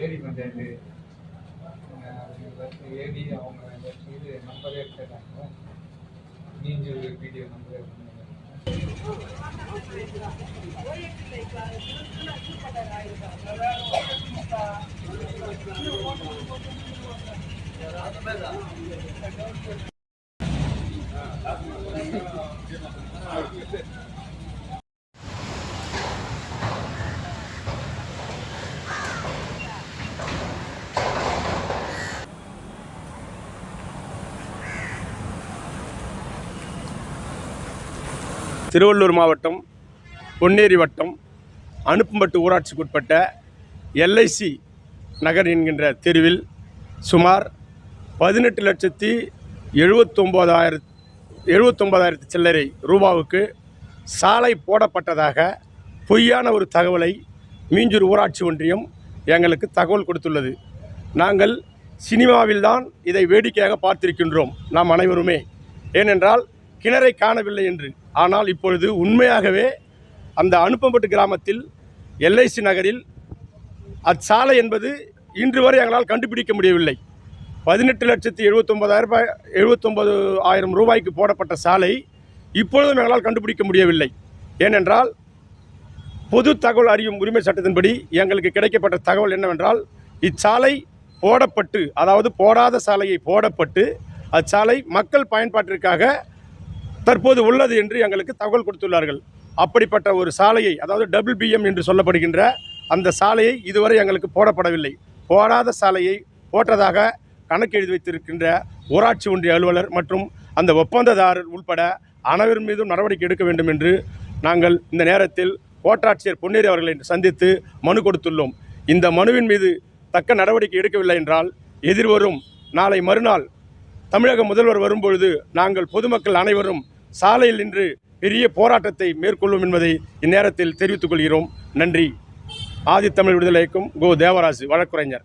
ஏடி பஞ்சாயத்து ஏடி அவங்க இது நம்பரே எடுத்துட்டாங்க. நீஞ்சூர் வீடியோ நம்பரே திருவள்ளூர் மாவட்டம் பொன்னேரி வட்டம் அனுப்பம்பட்டு ஊராட்சிக்குட்பட்ட எல்ஐசி நகர் என்கின்ற தெருவில் சுமார் 18,79,000 சில்லறை ரூபாவுக்கு சாலை போடப்பட்டதாக பொய்யான ஒரு தகவலை மீஞ்சூர் ஊராட்சி ஒன்றியம் எங்களுக்கு தகவல் கொடுத்துள்ளது. நாங்கள் சினிமாவில்தான் இதை வேடிக்கையாக பார்த்திருக்கின்றோம் நாம் அனைவருமே. ஏனென்றால் கிணறை காணவில்லை என்று. ஆனால் இப்பொழுது உண்மையாகவே அந்த அனுப்பம்பட்டு கிராமத்தில் எல்ஐசி நகரில் அச்சாலை என்பது இன்று வரை எங்களால் கண்டுபிடிக்க முடியவில்லை. 18,79,000 ரூபாய்க்கு போடப்பட்ட சாலை இப்பொழுதும் எங்களால் கண்டுபிடிக்க முடியவில்லை. ஏனென்றால் பொது தகவல் அறியும் உரிமை சட்டத்தின்படி எங்களுக்கு கிடைக்கப்பட்ட தகவல் என்னவென்றால், இச்சாலை போடப்பட்டு, அதாவது போடாத சாலையை போடப்பட்டு அச்சாலை மக்கள் பயன்பாட்டிற்காக தற்போது உள்ளது என்று எங்களுக்கு தகவல் கொடுத்துள்ளார்கள். அப்படிப்பட்ட ஒரு சாலையை, அதாவது WBM என்று சொல்லப்படுகின்ற அந்த சாலையை இதுவரை எங்களுக்கு போடப்படவில்லை. போடாத சாலையை போட்டதாக கணக்கு எழுதி வைத்திருக்கின்ற ஊராட்சி ஒன்றிய அலுவலர் மற்றும் அந்த ஒப்பந்ததாரர் உள்பட அனைவர் மீதும் நடவடிக்கை எடுக்க வேண்டும் என்று நாங்கள் இந்த நேரத்தில் கோட்டாட்சியர் பொன்னேரி அவர்களை சந்தித்து மனு கொடுத்துள்ளோம். இந்த மனுவின் மீது தக்க நடவடிக்கை எடுக்கவில்லை என்றால் எதிர்வரும் நாளை மறுநாள் தமிழக முதல்வர் வரும்பொழுது நாங்கள் பொதுமக்கள் அனைவரும் சாலையில் நின்று பெரிய போராட்டத்தை மேற்கொள்ளும் என்பதை இந்நேரத்தில் தெரிவித்துக் கொள்கிறோம். நன்றி. ஆதித்தமிழ் விடுதலை இயக்கம் கோ. தேவராசு, வழக்குரைஞர்.